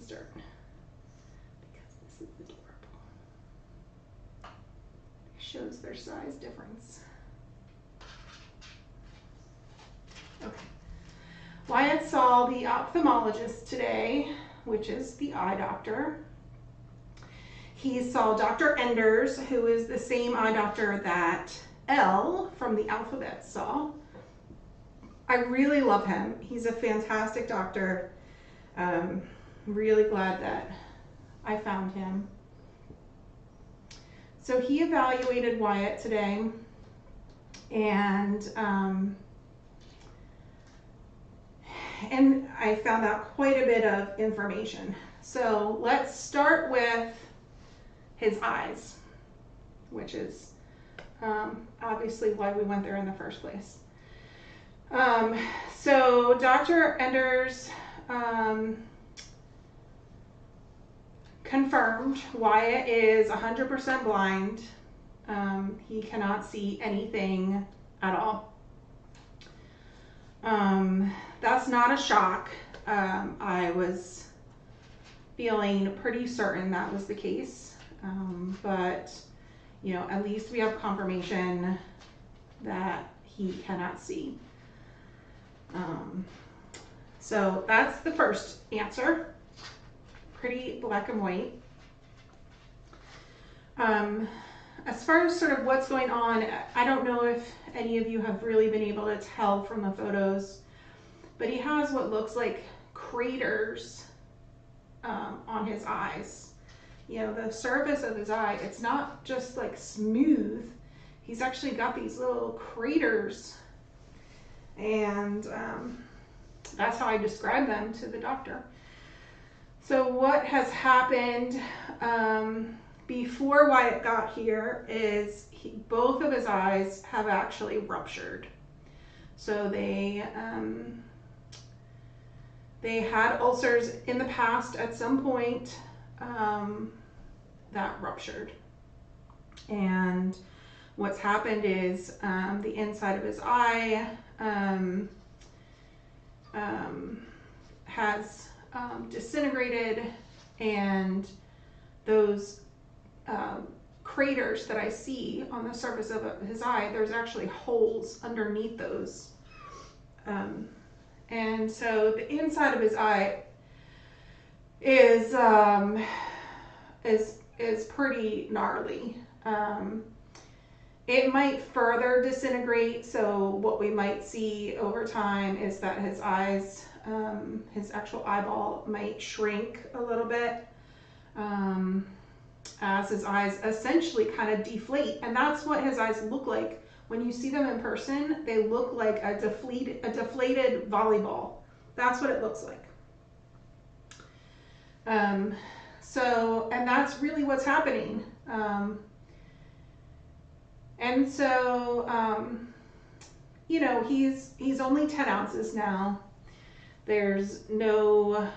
insert because this is adorable. It shows their size difference. Okay. Wyatt saw the ophthalmologist today, which is the eye doctor. He saw Dr. Enders, who is the same eye doctor that L from the alphabet saw. I really love him. He's a fantastic doctor. Really glad that I found him. So he evaluated Wyatt today, and I found out quite a bit of information. So let's start with his eyes, which is obviously why we went there in the first place. So Dr. Enders confirmed Wyatt is 100% blind. He cannot see anything at all. That's not a shock. I was feeling pretty certain that was the case, but you know, at least we have confirmation that he cannot see. So that's the first answer. Pretty black and white. As far as sort of what's going on, I don't know if any of you have really been able to tell from the photos, but he has what looks like craters on his eyes. You know, the surface of his eye, it's not just like smooth. He's actually got these little craters, and that's how I describe them to the doctor. So what has happened before Wyatt got here is both of his eyes have actually ruptured. So they had ulcers in the past at some point that ruptured. And what's happened is the inside of his eye has disintegrated, and those craters that I see on the surface of his eye, there's actually holes underneath those. And so the inside of his eye is pretty gnarly. It might further disintegrate, so what we might see over time is that his eyes, his actual eyeball might shrink a little bit as his eyes essentially kind of deflate. And that's what his eyes look like. When you see them in person, they look like a deflated volleyball. That's what it looks like. And that's really what's happening. You know, he's only 10 ounces now. There's no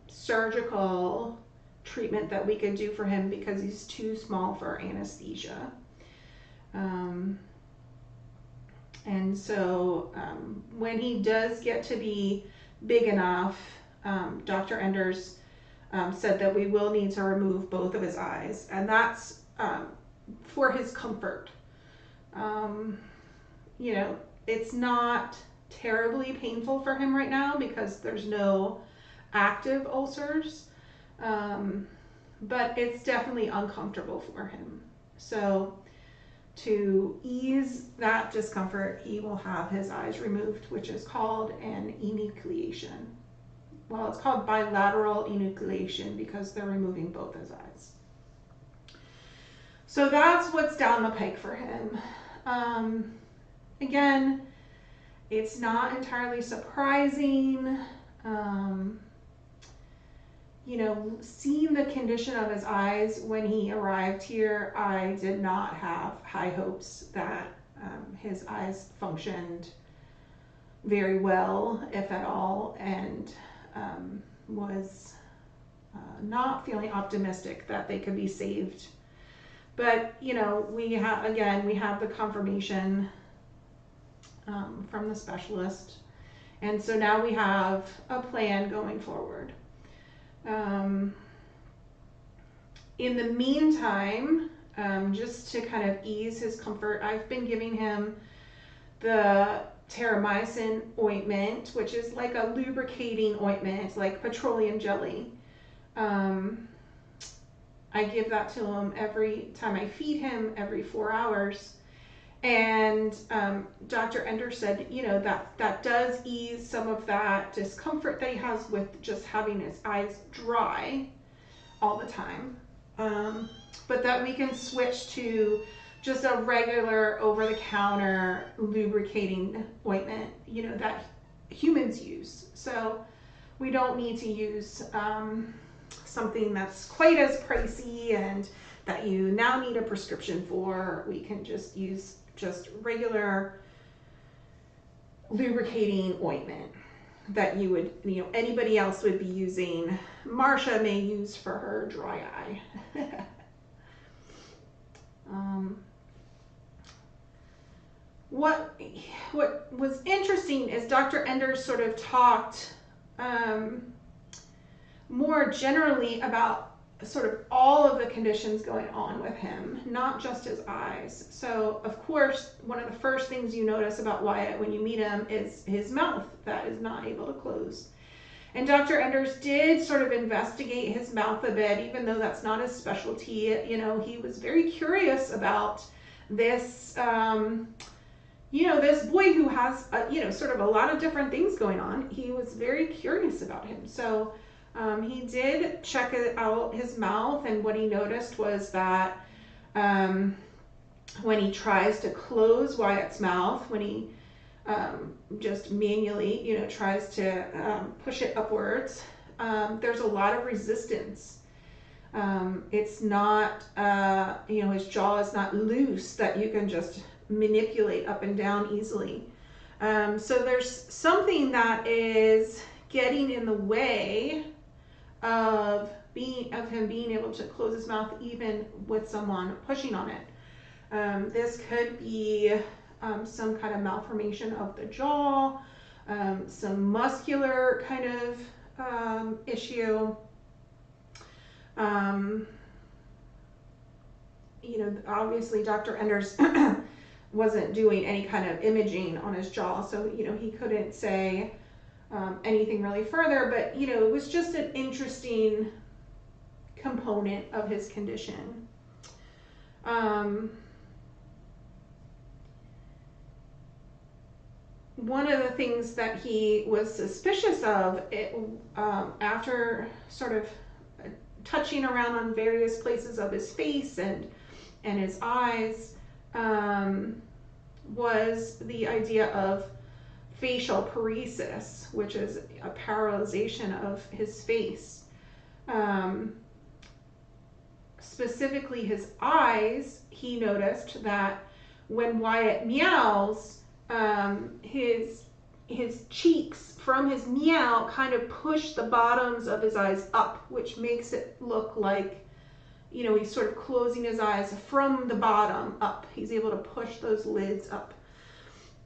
surgical treatment that we could do for him because he's too small for anesthesia. When he does get to be big enough, Dr. Enders said that we will need to remove both of his eyes, and that's for his comfort. You know, it's not terribly painful for him right now because there's no active ulcers, but it's definitely uncomfortable for him. So to ease that discomfort, he will have his eyes removed, which is called an enucleation. Well, it's called bilateral enucleation because they're removing both his eyes. So that's what's down the pike for him. Again, it's not entirely surprising. You know, seeing the condition of his eyes when he arrived here, I did not have high hopes that his eyes functioned very well, if at all, and was not feeling optimistic that they could be saved. But, you know, we have the confirmation from the specialist. And so now we have a plan going forward. In the meantime, just to kind of ease his comfort, I've been giving him the terramycin ointment, which is like a lubricating ointment. It's like petroleum jelly. I give that to him every time I feed him, every 4 hours. And Dr. Ender said, you know, that does ease some of that discomfort that he has with just having his eyes dry all the time. But that we can switch to just a regular over-the-counter lubricating ointment, you know, that humans use. So we don't need to use something that's quite as pricey and that you now need a prescription for. We can just use just regular lubricating ointment that you would, you know, anybody else would be using. Marsha may use for her dry eye. What was interesting is Dr. Enders sort of talked more generally about sort of all of the conditions going on with him, not just his eyes. So of course, one of the first things you notice about Wyatt when you meet him is his mouth that is not able to close. And Dr. Enders did sort of investigate his mouth a bit, even though that's not his specialty. You know, he was very curious about this, you know, this boy who has, you know, sort of a lot of different things going on. He was very curious about him. So he did check out his mouth, and what he noticed was that when he tries to close Wyatt's mouth, when he just manually, you know, tries to push it upwards, there's a lot of resistance. It's not, you know, his jaw is not loose that you can just manipulate up and down easily. So there's something that is getting in the way of him being able to close his mouth even with someone pushing on it. This could be some kind of malformation of the jaw, some muscular kind of issue. You know, obviously Dr. Enders wasn't doing any kind of imaging on his jaw, so, you know, he couldn't say anything really further, but, you know, it was just an interesting component of his condition. One of the things that he was suspicious of, after sort of touching around on various places of his face and his eyes, was the idea of facial paresis, which is a paralyzation of his face. Specifically his eyes, he noticed that when Wyatt meows, his cheeks from his meow kind of push the bottoms of his eyes up, which makes it look like, you know, he's sort of closing his eyes from the bottom up. He's able to push those lids up.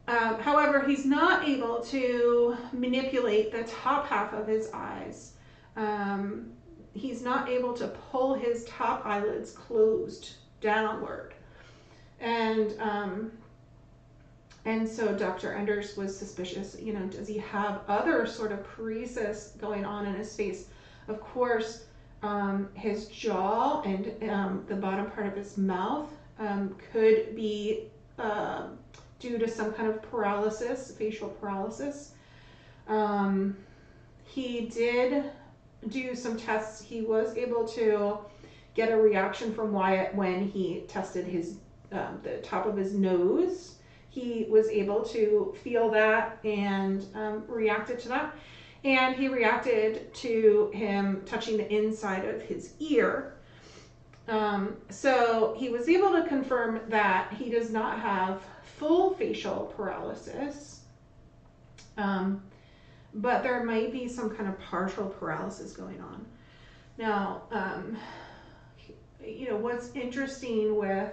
However, he's not able to manipulate the top half of his eyes. He's not able to pull his top eyelids closed downward. And so Dr. Enders was suspicious, you know, does he have other sort of paresis going on in his face? Of course, his jaw and the bottom part of his mouth could be due to some kind of paralysis, facial paralysis. He did do some tests. He was able to get a reaction from Wyatt when he tested his the top of his nose. He was able to feel that and reacted to that. And he reacted to him touching the inside of his ear. So he was able to confirm that he does not have full facial paralysis, but there might be some kind of partial paralysis going on. Now, you know, what's interesting with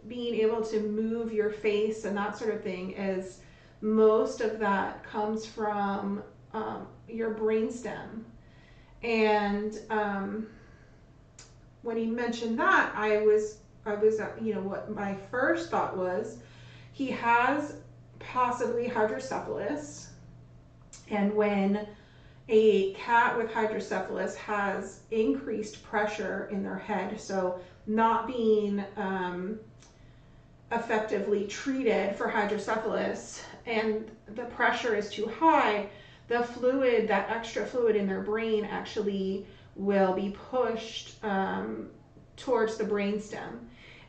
being able to move your face and that sort of thing is most of that comes from your brainstem. And when he mentioned that, I was, what my first thought was, he has possibly hydrocephalus. And when a cat with hydrocephalus has increased pressure in their head, so not being effectively treated for hydrocephalus, and the pressure is too high, the fluid, that extra fluid in their brain actually will be pushed towards the brainstem.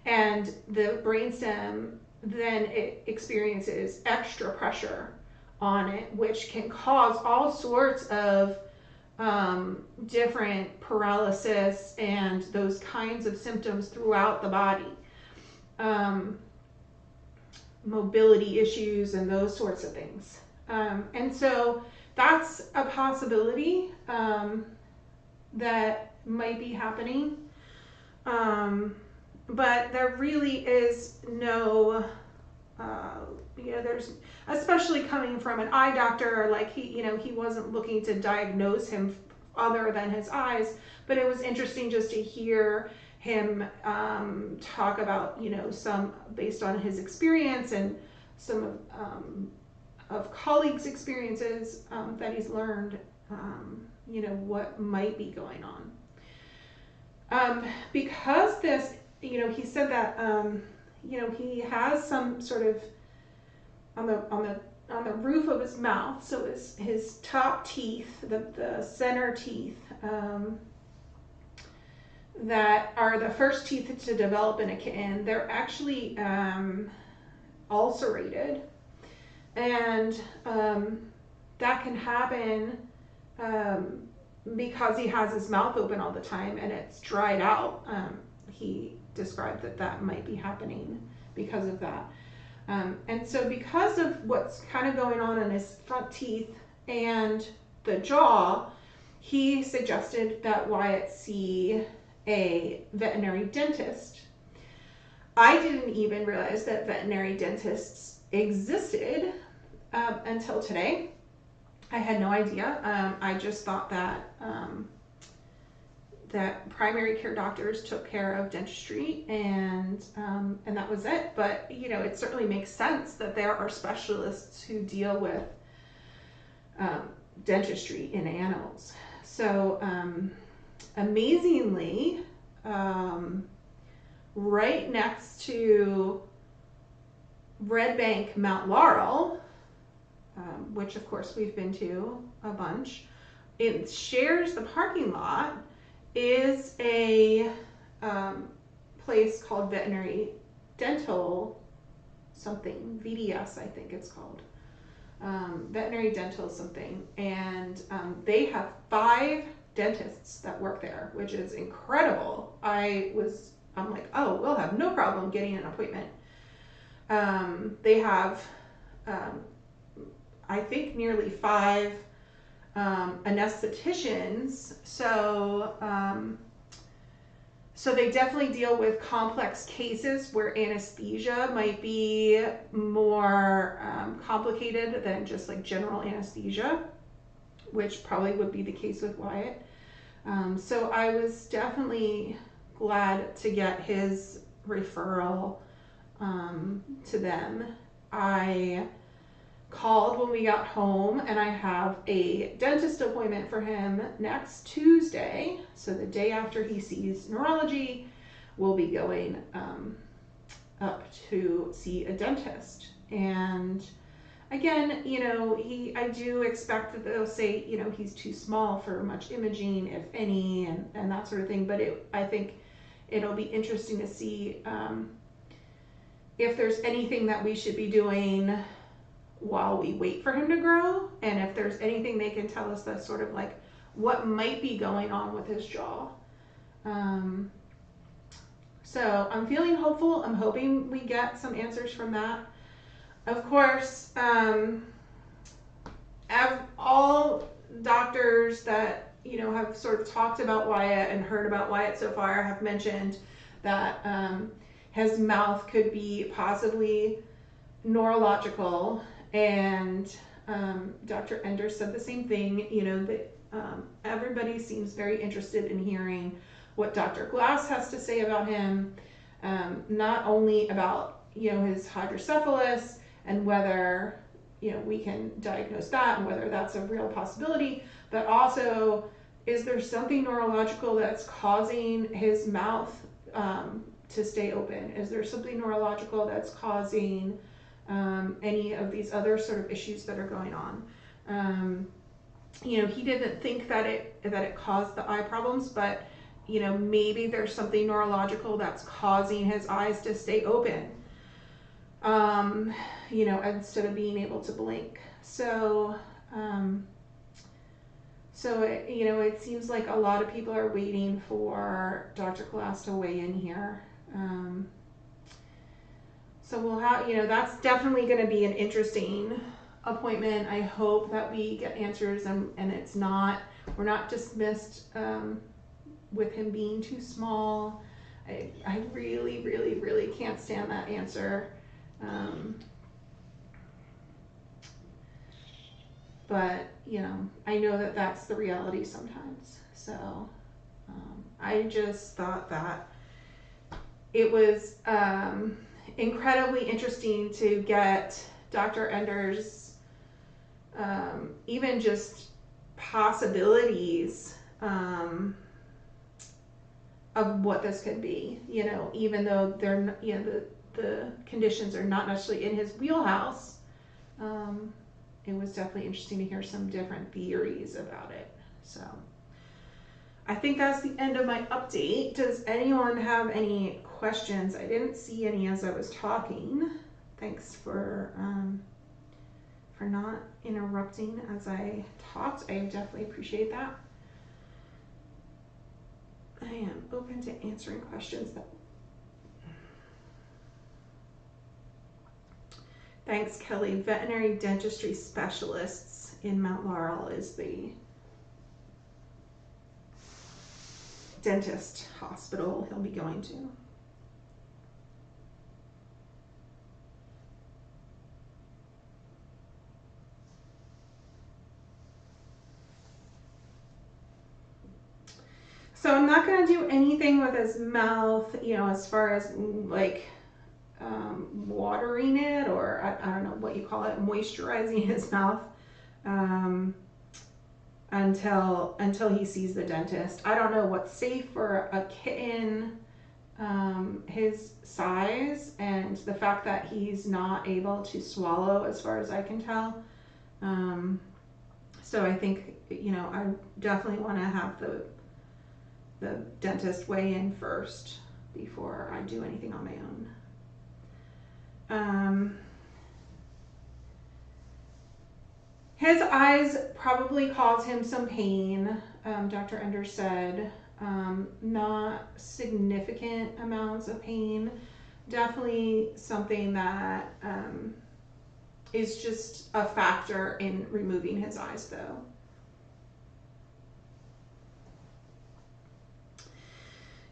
And the brainstem then it experiences extra pressure on it, which can cause all sorts of different paralysis and those kinds of symptoms throughout the body. Mobility issues and those sorts of things. And so that's a possibility that might be happening. But there really is no, there's, especially coming from an eye doctor, like he wasn't looking to diagnose him other than his eyes, but it was interesting just to hear him talk about, some based on his experience and some of colleagues' experiences that he's learned, what might be going on. Because this, he said that, he has some sort of on the roof of his mouth, so his top teeth, the center teeth, that are the first teeth to develop in a kitten, they're actually ulcerated, and that can happen because he has his mouth open all the time and it's dried out. He described that might be happening because of that. And so because of what's kind of going on in his front teeth and the jaw, he suggested that Wyatt see a veterinary dentist. I didn't even realize that veterinary dentists existed until today. I had no idea. I just thought that that primary care doctors took care of dentistry and that was it. But it certainly makes sense that there are specialists who deal with dentistry in animals. So amazingly, right next to Red Bank Mount Laurel, which of course we've been to a bunch, it shares the parking lot, is a place called Veterinary Dental something, VDS I think it's called, Veterinary Dental something, and they have 5 dentists that work there, which is incredible. I'm like, oh, we'll have no problem getting an appointment. They have I think nearly 5 anestheticians, so they definitely deal with complex cases where anesthesia might be more complicated than just like general anesthesia, which probably would be the case with Wyatt. So I was definitely glad to get his referral to them. I called when we got home, and I have a dentist appointment for him next Tuesday. So the day after he sees neurology, we'll be going up to see a dentist. And again, I do expect that they'll say, he's too small for much imaging, if any, and that sort of thing. But I think it'll be interesting to see if there's anything that we should be doing while we wait for him to grow, and if there's anything they can tell us that's sort of like what might be going on with his jaw. So I'm feeling hopeful. I'm hoping we get some answers from that. Of course, all doctors that have sort of talked about Wyatt and heard about Wyatt so far have mentioned that his mouth could be possibly neurological, and Dr. Ender said the same thing. That Everybody seems very interested in hearing what Dr. Glass has to say about him, not only about, his hydrocephalus and whether, we can diagnose that and whether that's a real possibility, but also, is there something neurological that's causing his mouth to stay open? Is there something neurological that's causing any of these other sort of issues that are going on? He didn't think that it caused the eye problems, but maybe there's something neurological that's causing his eyes to stay open, instead of being able to blink. So it seems like a lot of people are waiting for Dr. Glass to weigh in here. So we'll have, that's definitely going to be an interesting appointment. I hope that we get answers and we're not dismissed with him being too small. I really, really, really can't stand that answer. But, I know that that's the reality sometimes. So I just thought that it was incredibly interesting to get Dr. Ender's even just possibilities of what this could be, even though they're, the conditions are not necessarily in his wheelhouse. It was definitely interesting to hear some different theories about it. So I think that's the end of my update. Does anyone have any questions? I didn't see any as I was talking. Thanks for not interrupting as I talked. I definitely appreciate that. I am open to answering questions. Thanks, Kelly. Veterinary dentistry specialists in Mount Laurel is the dentist hospital he'll be going to. So I'm not going to do anything with his mouth, as far as like watering it, or I don't know what you call it, moisturizing his mouth, until he sees the dentist. I don't know what's safe for a kitten his size, and the fact that he's not able to swallow as far as I can tell. So I think, I definitely want to have the dentist weigh in first before I do anything on my own. His eyes probably cause him some pain, Dr. Ender said. Not significant amounts of pain. Definitely something that is just a factor in removing his eyes, though.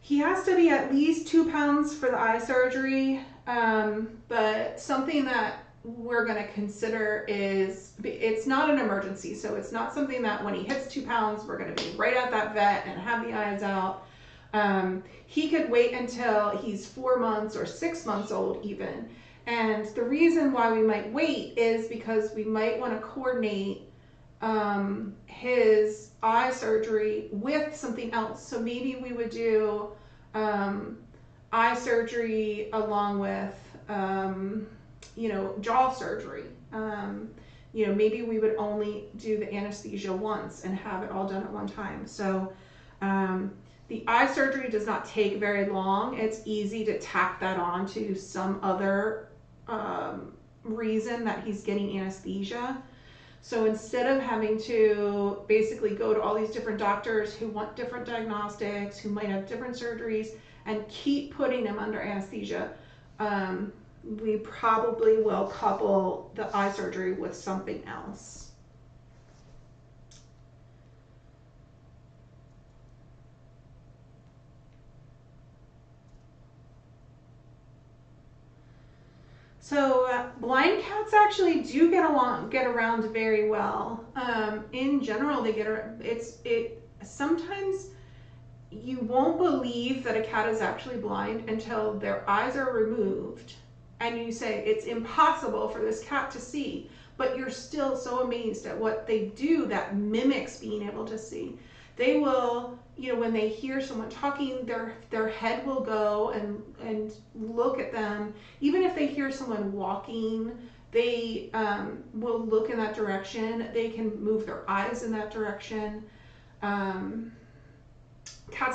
He has to be at least 2 pounds for the eye surgery, but something that we're going to consider is, it's not an emergency, so it's not something that when he hits 2 pounds, we're going to be right at that vet and have the eyes out. He could wait until he's 4 months or 6 months old even. And the reason why we might wait is because we might want to coordinate his eye surgery with something else. So maybe we would do eye surgery along with jaw surgery. Maybe we would only do the anesthesia once and have it all done at one time. So the eye surgery does not take very long. It's easy to tack that on to some other reason that he's getting anesthesia. So instead of having to basically go to all these different doctors who want different diagnostics, who might have different surgeries, and keep putting him under anesthesia, we probably will couple the eye surgery with something else. So blind cats actually do get around very well. In general, they sometimes you won't believe that a cat is actually blind until their eyes are removed and you say it's impossible for this cat to see, but you're still so amazed at what they do that mimics being able to see. They will, when they hear someone talking, their head will go and look at them. Even if they hear someone walking, they will look in that direction. They can move their eyes in that direction. Cats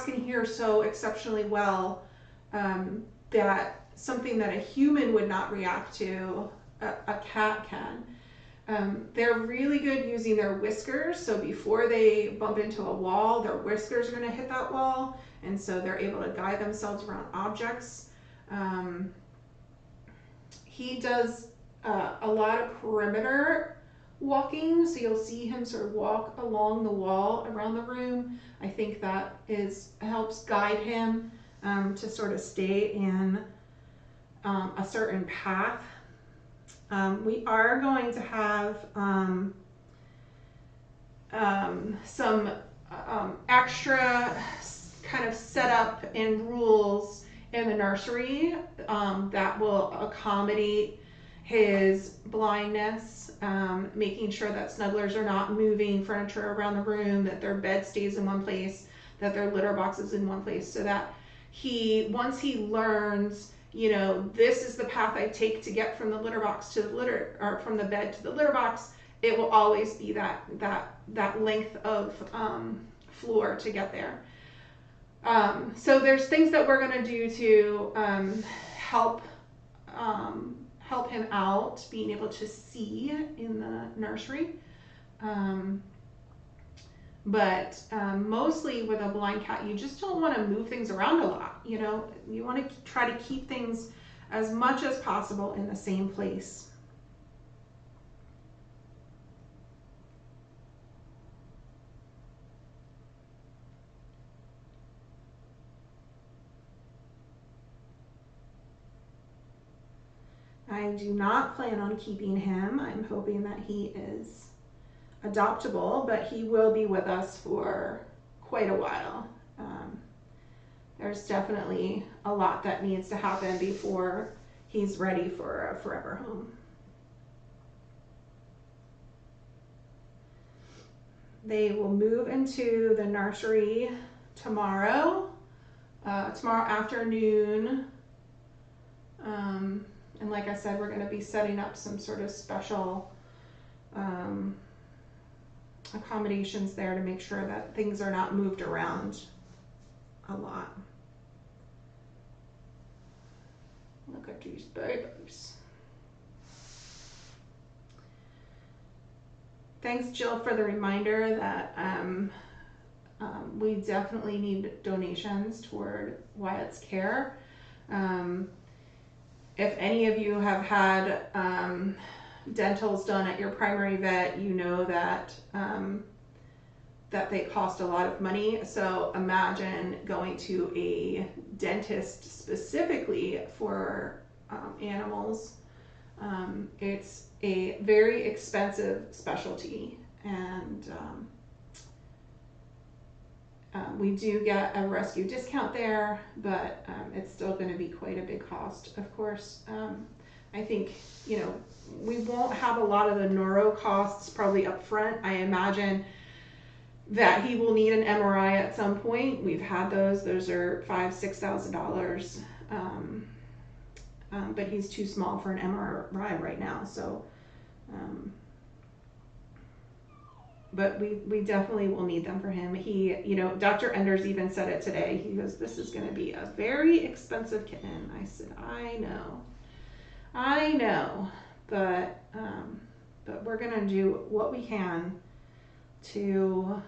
can hear so exceptionally well that something that a human would not react to, a cat can. They're really good using their whiskers, so before they bump into a wall, their whiskers are going to hit that wall, and so they're able to guide themselves around objects. He does a lot of perimeter walking, so you'll see him sort of walk along the wall around the room. I think that helps guide him to sort of stay in a certain path. We are going to have some extra kind of setup and rules in the nursery that will accommodate his blindness, making sure that snugglers are not moving furniture around the room, that their bed stays in one place, that their litter box is in one place, so that once he learns, this is the path I take to get from the litter box to the litter, or from the bed to the litter box, it will always be that length of floor to get there. So there's things that we're going to do to help him out, being able to see in the nursery. But mostly with a blind cat, you just don't want to move things around a lot. You want to try to keep things as much as possible in the same place. I do not plan on keeping him. I'm hoping that he is adoptable, but he will be with us for quite a while. There's definitely a lot that needs to happen before he's ready for a forever home. They will move into the nursery tomorrow afternoon. And like I said, we're going to be setting up some sort of special accommodations there to make sure that things are not moved around a lot. Look at these babies. Thanks, Jill, for the reminder that we definitely need donations toward Wyatt's care. If any of you have had dentals done at your primary vet, you know that they cost a lot of money. So imagine going to a dentist specifically for animals. It's a very expensive specialty, and we do get a rescue discount there, but it's still going to be quite a big cost, of course. I think, we won't have a lot of the neuro costs probably up front. I imagine that he will need an MRI at some point. We've had those. Those are $5,000-$6,000. But he's too small for an MRI right now. So, but we definitely will need them for him. He, Dr. Enders even said it today. He goes, "This is going to be a very expensive kitten." I said, I know, but we're going to do what we can to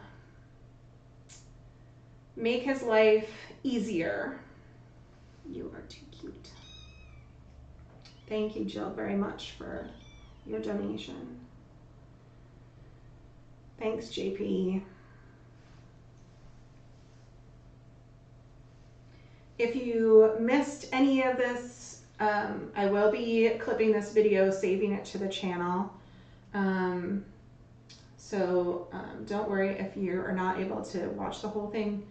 make his life easier. You are too cute. Thank you, Jill, very much for your donation. Thanks, JP. If you missed any of this I will be clipping this video, saving it to the channel. Don't worry if you are not able to watch the whole thing.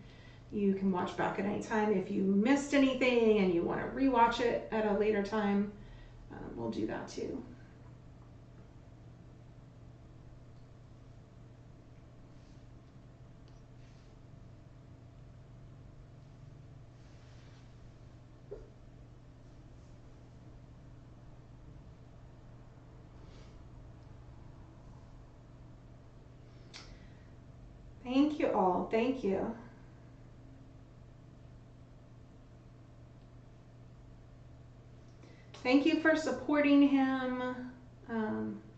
You can watch back at any time. If you missed anything and you want to rewatch it at a later time, we'll do that too. Thank you all. Thank you. Thank you for supporting him.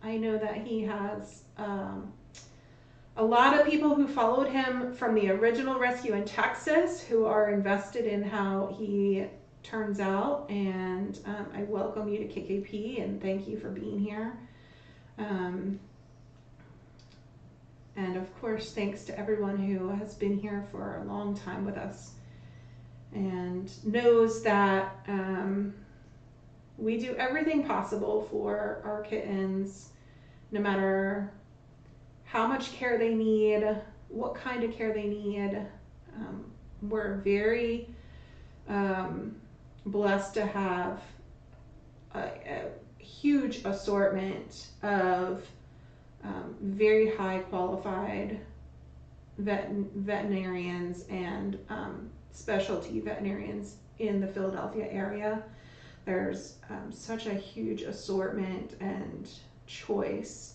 I know that he has a lot of people who followed him from the original rescue in Texas who are invested in how he turns out, and I welcome you to KKP and thank you for being here. And of course, thanks to everyone who has been here for a long time with us and knows that we do everything possible for our kittens, no matter how much care they need, what kind of care they need. We're very blessed to have a huge assortment of very high qualified veterinarians and specialty veterinarians in the Philadelphia area. There's such a huge assortment and choice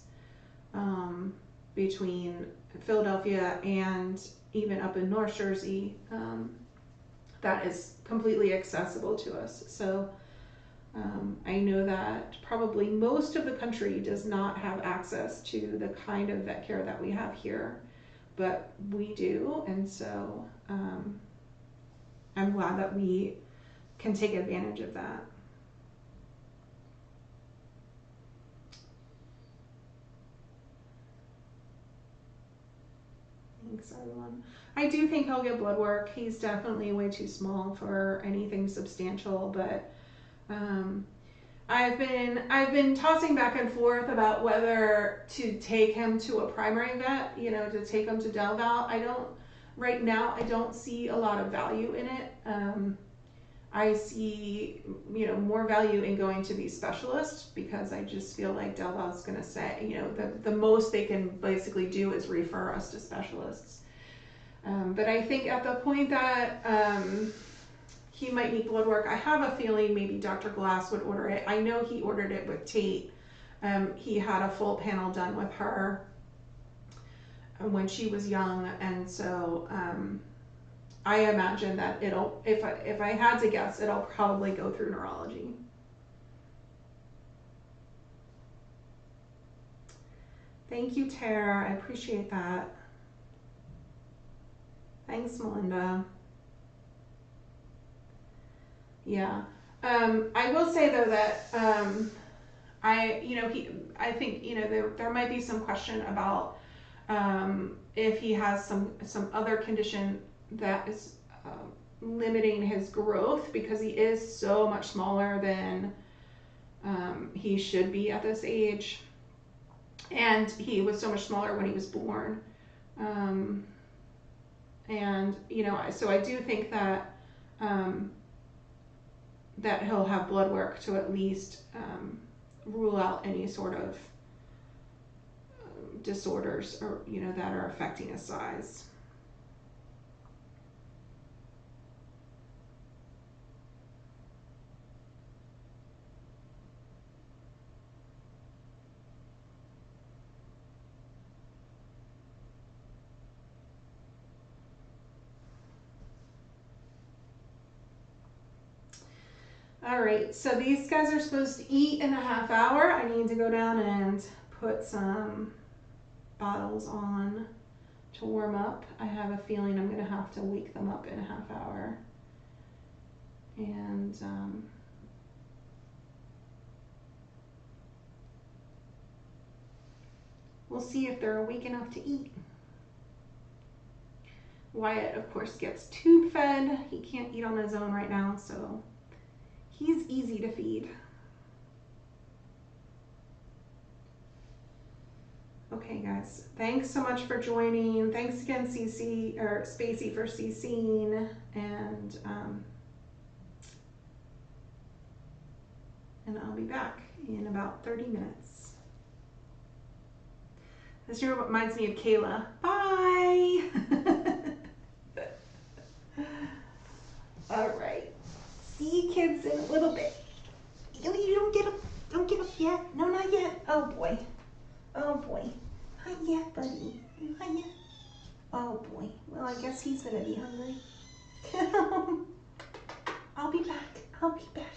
between Philadelphia and even up in North Jersey that is completely accessible to us. So I know that probably most of the country does not have access to the kind of vet care that we have here, but we do, and so I'm glad that we can take advantage of that. Thanks, everyone. I do think he'll get blood work. He's definitely way too small for anything substantial, but I've been tossing back and forth about whether to take him to a primary vet, to take him to Delval. Right now I don't see a lot of value in it. I see, more value in going to these specialists, because I just feel like Delval's going to say, the most they can basically do is refer us to specialists. But I think at the point that he might need blood work, I have a feeling maybe Dr. Glass would order it. I know he ordered it with Tate. He had a full panel done with her when she was young, and so I imagine that if I had to guess, it'll probably go through neurology. Thank you, Tara. I appreciate that. Thanks, Melinda. Yeah. I will say though that I think there might be some question about if he has some other condition that is limiting his growth, because he is so much smaller than he should be at this age, and he was so much smaller when he was born. So I do think that that he'll have blood work to at least rule out any sort of disorders or that are affecting his size. All right, so these guys are supposed to eat in a half hour. I need to go down and put some bottles on to warm up. I have a feeling I'm gonna have to wake them up in a half hour. And we'll see if they're awake enough to eat. Wyatt, of course, gets tube fed. He can't eat on his own right now, so He's easy to feed. Okay, guys, thanks so much for joining. Thanks again, CC, or Spacey, for CCing, and I'll be back in about 30 minutes. This reminds me of Kayla. Bye! All right. See you kids in a little bit. You don't get up. Don't get up yet. No, not yet. Oh boy. Oh boy. Not yet, buddy. Not yet. Oh boy. Well, I guess he's gonna be hungry. I'll be back. I'll be back.